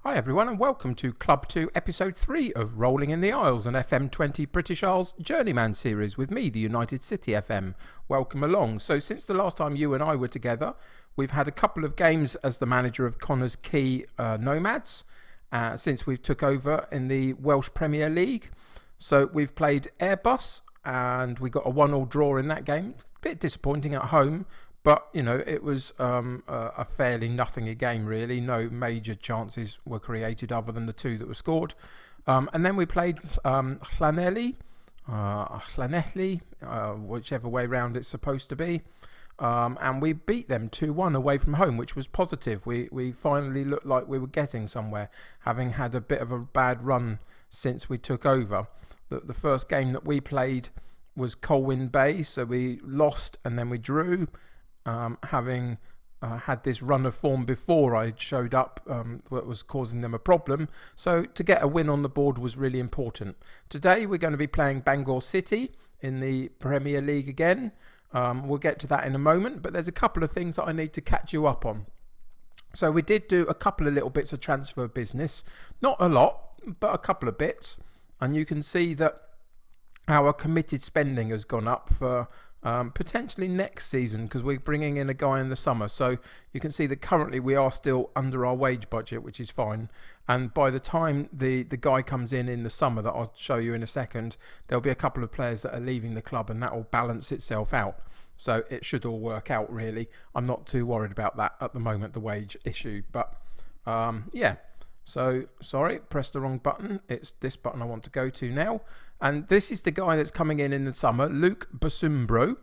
Hi everyone and welcome to Club 2 Episode 3 of Rolling in the Isles, an FM20 British Isles Journeyman series with me, the United City FM. Welcome along. So since the last time you and I were together, we've had a couple of games as the manager of Connah's Quay Nomads since we took over in the Welsh Premier League. So we've played Airbus and we got a 1-1 draw in that game. A bit disappointing at home. But, you know, it was a fairly nothing game, really. No major chances were created other than the two that were scored. And then we played Llanelli, whichever way round it's supposed to be. And we beat them 2-1 away from home, which was positive. We finally looked like we were getting somewhere, having had a bit of a bad run since we took over. The first game that we played was Colwyn Bay, so we lost and then we drew. Having had this run of form before I showed up, what was causing them a problem. So to get a win on the board was really important. Today we're going to be playing Bangor City in the Premier League again. We'll get to that in a moment, but there's a couple of things that I need to catch you up on. So we did do a couple of little bits of transfer business. Not a lot, but a couple of bits. And you can see that our committed spending has gone up for potentially next season because we're bringing in a guy in the summer. So you can see that currently we are still under our wage budget, which is fine. And by the time the guy comes in the summer that I'll show you in a second, there'll be a couple of players that are leaving the club and that will balance itself out. So it should all work out, really. I'm not too worried about that at the moment, the wage issue. But yeah. So, sorry, pressed the wrong button. It's this button I want to go to now. And this is the guy that's coming in the summer, Luke Busumbro.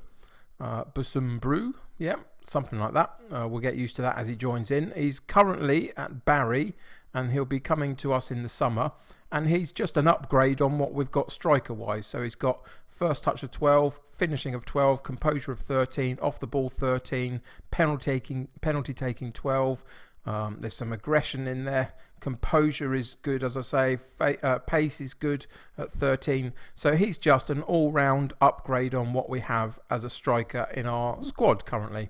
Yeah, something like that. We'll get used to that as he joins in. He's currently at Barry, and he'll be coming to us in the summer. And he's just an upgrade on what we've got striker-wise. So he's got first touch of 12, finishing of 12, composure of 13, off the ball 13, penalty taking 12. There's some aggression in there. Composure is good, as I say. Pace is good at 13. So he's just an all-round upgrade on what we have as a striker in our squad currently.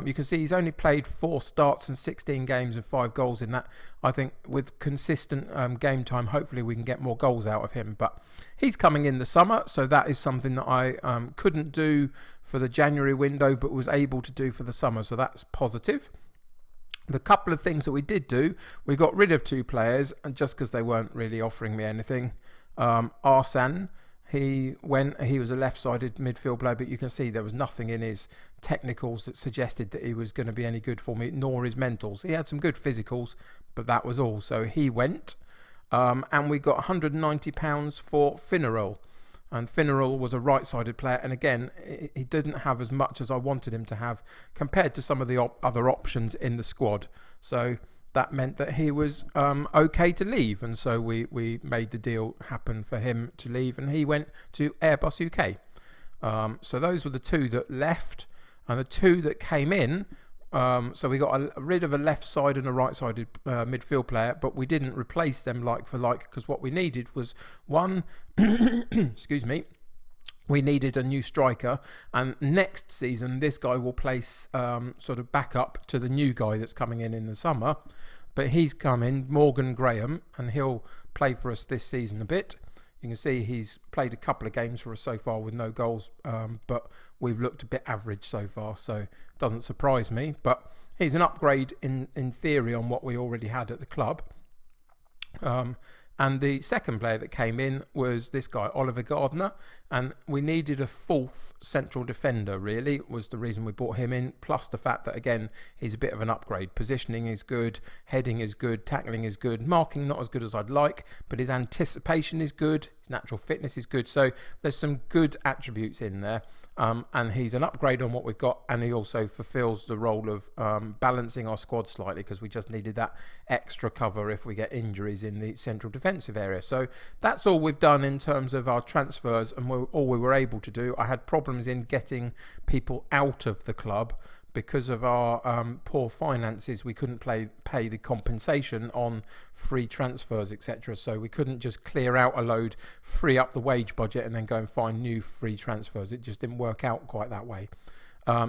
You can see he's only played 4 starts and 16 games and 5 goals in that. I think with consistent game time, hopefully we can get more goals out of him. But he's coming in the summer, so that is something that I couldn't do for the January window, but was able to do for the summer. So that's positive. The couple of things that we did do, we got rid of 2 players, and just because they weren't really offering me anything. Arsan, he was a left-sided midfield player, but you can see there was nothing in his technicals that suggested that he was going to be any good for me, nor his mentals. He had some good physicals, but that was all. So he went, and we got £190 for Finneral. And Finneral was a right-sided player, and again, he didn't have as much as I wanted him to have compared to some of the other options in the squad. So that meant that he was okay to leave, and so we made the deal happen for him to leave, and he went to Airbus UK. So those were the 2 that left, and the 2 that came in. So we got rid of a left side and a right sided midfield player, but we didn't replace them like for like, because what we needed was one excuse me, we needed a new striker, and next season this guy will place sort of backup to the new guy that's coming in the summer. But he's come in, Morgan Graham, and he'll play for us this season a bit. You can see he's played a couple of games for us so far with no goals, but we've looked a bit average so far, so it doesn't surprise me. But he's an upgrade in theory on what we already had at the club. And the second player that came in was this guy, Oliver Gardner, and we needed a 4th central defender, really, was the reason we brought him in, plus the fact that, again, he's a bit of an upgrade. Positioning is good, heading is good, tackling is good, marking not as good as I'd like, but his anticipation is good, his natural fitness is good, so there's some good attributes in there, and he's an upgrade on what we've got, and he also fulfills the role of balancing our squad slightly, because we just needed that extra cover if we get injuries in the central defensive area. So that's all we've done in terms of our transfers, and all we were able to do. I had problems in getting people out of the club because of our poor finances. We couldn't pay the compensation on free transfers, etc. So we couldn't just clear out a load, free up the wage budget, and then go and find new free transfers. It just didn't work out quite that way.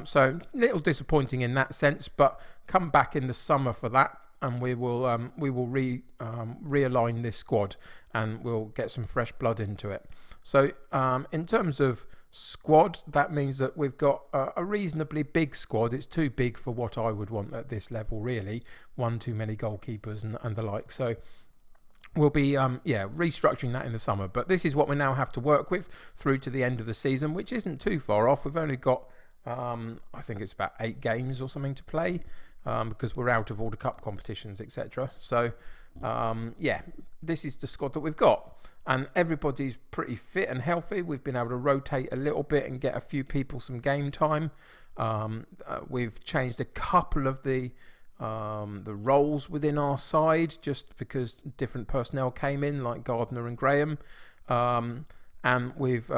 So a little disappointing in that sense, but come back in the summer for that. and we will realign this squad, and we'll get some fresh blood into it. So in terms of squad, that means that we've got a reasonably big squad. It's too big for what I would want at this level, really. One too many goalkeepers and the like. So we'll be restructuring that in the summer. But this is what we now have to work with through to the end of the season, which isn't too far off. We've only got I think it's about 8 games or something to play, because we're out of all the cup competitions, etc. So this is the squad that we've got, and everybody's pretty fit and healthy. We've been able to rotate a little bit and get a few people some game time. We've changed a couple of the roles within our side just because different personnel came in, like Gardner and Graham, and we've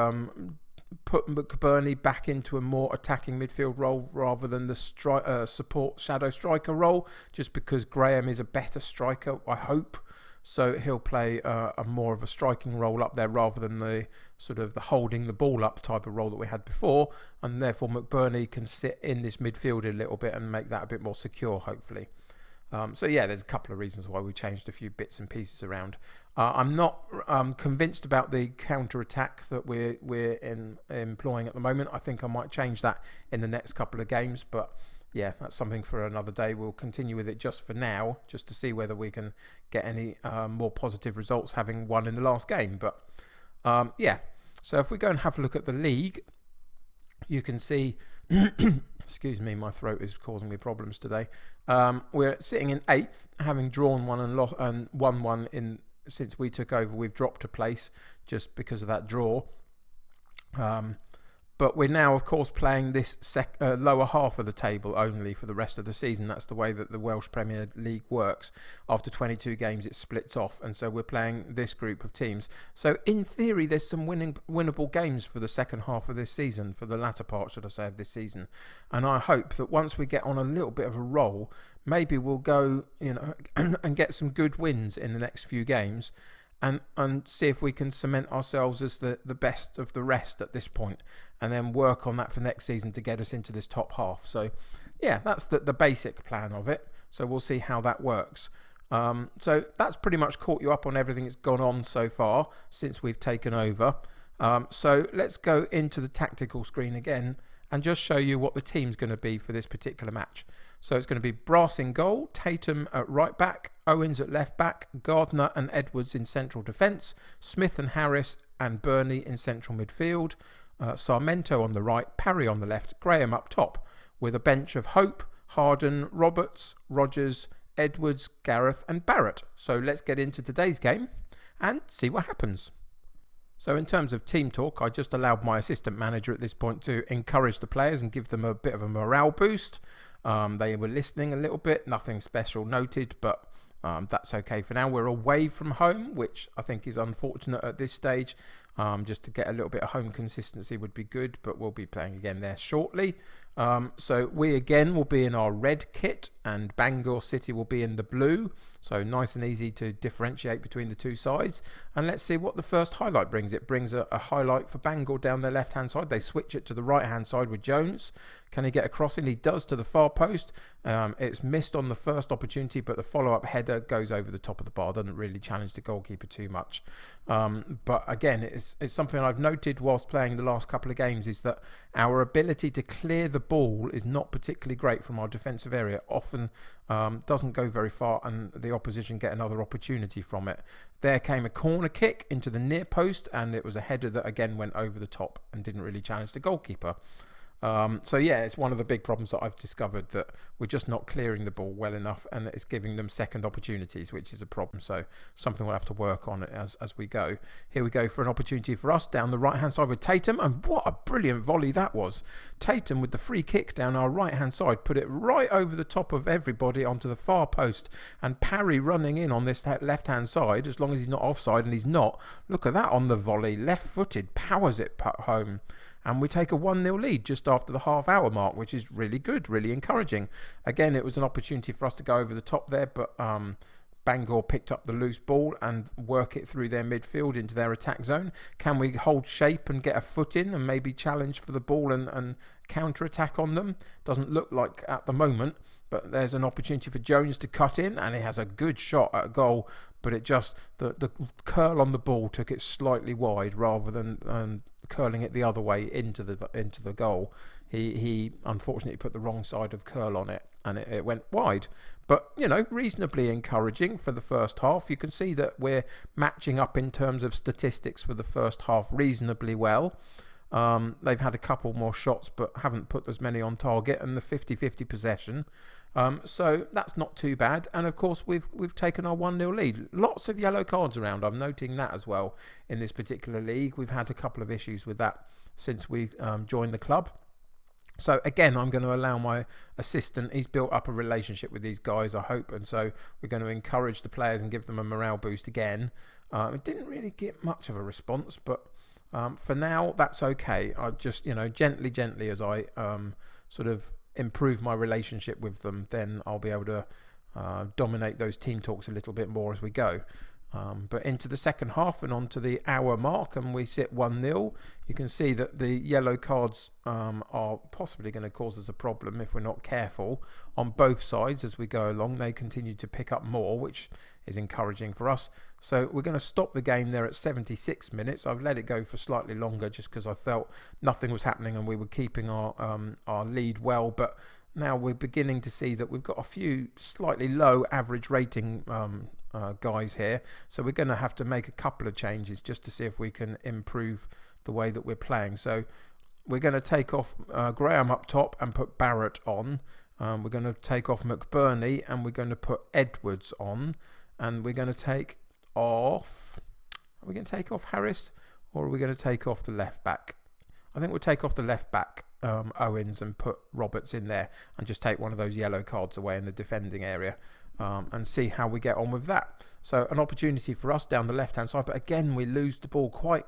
put McBurney back into a more attacking midfield role rather than the support shadow striker role, just because Graham is a better striker, I hope. So he'll play a more of a striking role up there rather than the sort of the holding the ball up type of role that we had before, and therefore McBurney can sit in this midfield a little bit and make that a bit more secure, hopefully. There's a couple of reasons why we changed a few bits and pieces around. I'm not convinced about the counter-attack that we're employing at the moment. I think I might change that in the next couple of games, but yeah, that's something for another day. We'll continue with it just for now, just to see whether we can get any more positive results having won in the last game. But so if we go and have a look at the league, you can see excuse me, my throat is causing me problems today. We're sitting in 8th, having drawn one and won one since we took over. We've dropped a place just because of that draw. But we're now, of course, playing this lower half of the table only for the rest of the season. That's the way that the Welsh Premier League works. After 22 games, it splits off, and so we're playing this group of teams. So, in theory, there's some winnable games for the second half of this season, for the latter part, should I say, of this season. And I hope that once we get on a little bit of a roll, maybe we'll go, and get some good wins in the next few games. And see if we can cement ourselves as the best of the rest at this point, and then work on that for next season to get us into this top half. So, yeah, that's the basic plan of it. So we'll see how that works. So that's pretty much caught you up on everything that's gone on so far since we've taken over. So let's go into the tactical screen again and just show you what the team's going to be for this particular match. So it's going to be Brass in goal, Tatum at right back, Owens at left back, Gardner and Edwards in central defence, Smith and Harris and Burney in central midfield, Sarmento on the right, Parry on the left, Graham up top, with a bench of Hope, Harden, Roberts, Rogers, Edwards, Gareth and Barrett. So let's get into today's game and see what happens. So in terms of team talk, I just allowed my assistant manager at this point to encourage the players and give them a bit of a morale boost. They were listening a little bit, nothing special noted, but that's okay for now. We're away from home, which I think is unfortunate at this stage. Just to get a little bit of home consistency would be good, but we'll be playing again there shortly. So we again will be in our red kit, and Bangor City will be in the blue. So nice and easy to differentiate between the two sides. And let's see what the first highlight brings. It brings a highlight for Bangor down their left-hand side. They switch it to the right-hand side with Jones. Can he get a crossing? He does, to the far post. It's missed on the first opportunity, but the follow-up header goes over the top of the bar. Doesn't really challenge the goalkeeper too much. But again, it's something I've noted whilst playing the last couple of games, is that our ability to clear the ball is not particularly great from our defensive area. Often doesn't go very far, and the opposition get another opportunity from it. There came a corner kick into the near post, and it was a header that again went over the top and didn't really challenge the goalkeeper. It's one of the big problems that I've discovered, that we're just not clearing the ball well enough, and it's giving them second opportunities, which is a problem. So something we'll have to work on as we go. Here we go for an opportunity for us down the right hand side with Tatum, and what a brilliant volley that was. Tatum with the free kick down our right hand side, put it right over the top of everybody onto the far post, and Parry running in on this left hand side, as long as he's not offside, and he's not. Look at that on the volley, left footed, powers it home. And we take a 1-0 lead just after the half-hour mark, which is really good, really encouraging. Again, it was an opportunity for us to go over the top there, but Bangor picked up the loose ball and work it through their midfield into their attack zone. Can we hold shape and get a foot in and maybe challenge for the ball and counter-attack on them? Doesn't look like at the moment, but there's an opportunity for Jones to cut in, and he has a good shot at a goal, but it just, the curl on the ball took it slightly wide rather than curling it the other way into the goal. He unfortunately put the wrong side of curl on it, and it went wide. But, reasonably encouraging for the first half. You can see that we're matching up in terms of statistics for the first half reasonably well. They've had a couple more shots but haven't put as many on target, and the 50-50 possession. So that's not too bad. And of course we've taken our 1-0 lead. Lots of yellow cards around. I'm noting that as well in this particular league. We've had a couple of issues with that since we joined the club. So again, I'm going to allow my assistant, he's built up a relationship with these guys, I hope, and so we're going to encourage the players and give them a morale boost again. It didn't really get much of a response, but for now, that's okay. I just, gently as I sort of improve my relationship with them, then I'll be able to dominate those team talks a little bit more as we go. But into the second half and on to the hour mark, and we sit 1-0. You can see that the yellow cards are possibly going to cause us a problem if we're not careful on both sides as we go along. They continue to pick up more, which is encouraging for us. So we're going to stop the game there at 76 minutes. I've let it go for slightly longer just because I felt nothing was happening and we were keeping our lead well. But now we're beginning to see that we've got a few slightly low average rating guys here, so we're going to have to make a couple of changes just to see if we can improve the way that we're playing. So we're going to take off Graham up top and put Barrett on. We're going to take off McBurney and we're going to put Edwards on, and we're going to take off, are we going to take off Harris, or are we going to take off the left back? I think we'll take off the left back, Owens, and put Roberts in there and just take one of those yellow cards away in the defending area. And see how we get on with that. So an opportunity for us down the left-hand side, but again we lose the ball quite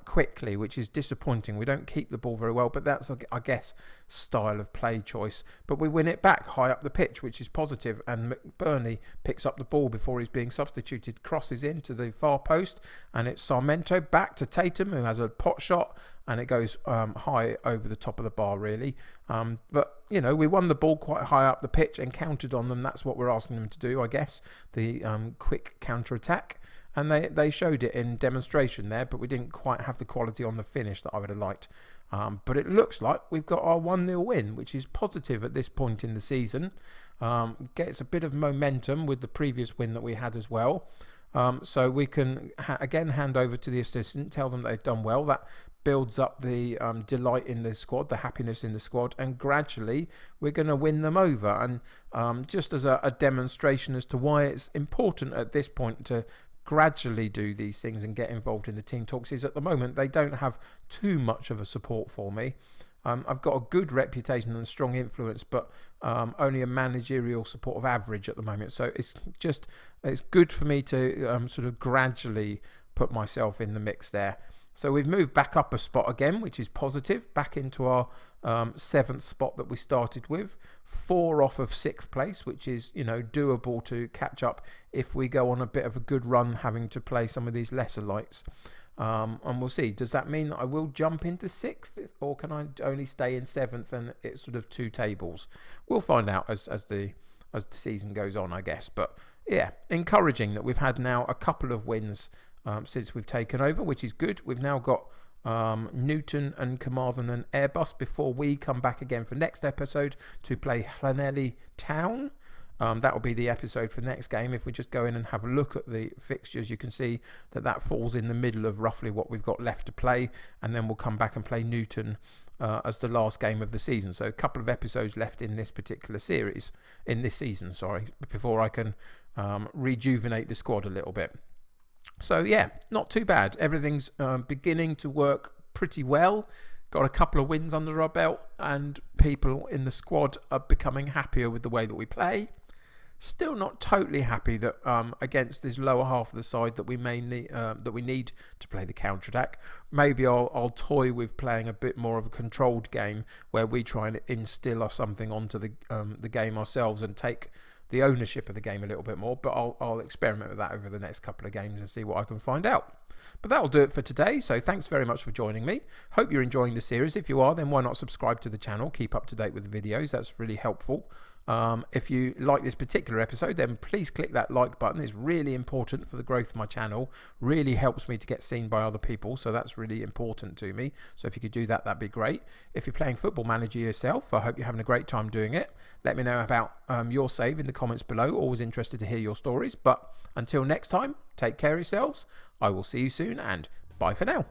quickly, which is disappointing. We don't keep the ball very well, but that's, I guess, style of play choice. But we win it back high up the pitch, which is positive, and McBurney picks up the ball before he's being substituted, crosses into the far post, and it's Sarmento back to Tatum, who has a pot shot, and it goes high over the top of the bar, really. But, we won the ball quite high up the pitch and counted on them. That's what we're asking them to do, I guess, the quick counter-attack. And they showed it in demonstration there, but we didn't quite have the quality on the finish that I would have liked. But it looks like we've got our 1-0 win, which is positive at this point in the season. Gets a bit of momentum with the previous win that we had as well. So we can, again, hand over to the assistant, tell them they've done well. That builds up the delight in the squad, the happiness in the squad, and gradually we're going to win them over. And just as a demonstration as to why it's important at this point to gradually do these things and get involved in the team talks, is at the moment they don't have too much of a support for me. I've got a good reputation and strong influence, but only a managerial support of average at the moment. So it's good for me to sort of gradually put myself in the mix there. So we've moved back up a spot again, which is positive, back into our 7th spot that we started with. 4 off of 6th place, which is, doable to catch up if we go on a bit of a good run, having to play some of these lesser lights. And we'll see. Does that mean that I will jump into 6th, or can I only stay in 7th and it's sort of 2 tables? We'll find out as the season goes on, I guess. But yeah, encouraging that we've had now a couple of wins since we've taken over, which is good. We've now got Newton and Carmarthen and Airbus before we come back again for next episode to play Llanelli Town. That will be the episode for next game. If we just go in and have a look at the fixtures, you can see that falls in the middle of roughly what we've got left to play, and then we'll come back and play Newton as the last game of the season. So a couple of episodes left in this particular series, in this season, before I can rejuvenate the squad a little bit. So yeah, not too bad. Everything's beginning to work pretty well. Got a couple of wins under our belt, and people in the squad are becoming happier with the way that we play. Still not totally happy that against this lower half of the side that we may need, that we need to play the counter attack. Maybe I'll toy with playing a bit more of a controlled game where we try and instill something onto the game ourselves and take the ownership of the game a little bit more. But I'll experiment with that over the next couple of games and see what I can find out. But that'll do it for today. So thanks very much for joining me. Hope you're enjoying the series. If you are, then why not subscribe to the channel? Keep up to date with the videos. That's really helpful. If you like this particular episode, then please click that like button. It's really important for the growth of my channel. Really helps me to get seen by other people. So that's really important to me. So if you could do that, that'd be great. If you're playing Football Manager yourself, I hope you're having a great time doing it. Let me know about your save in the comments below. Always interested to hear your stories. But until next time, take care of yourselves. I will see you soon, and bye for now.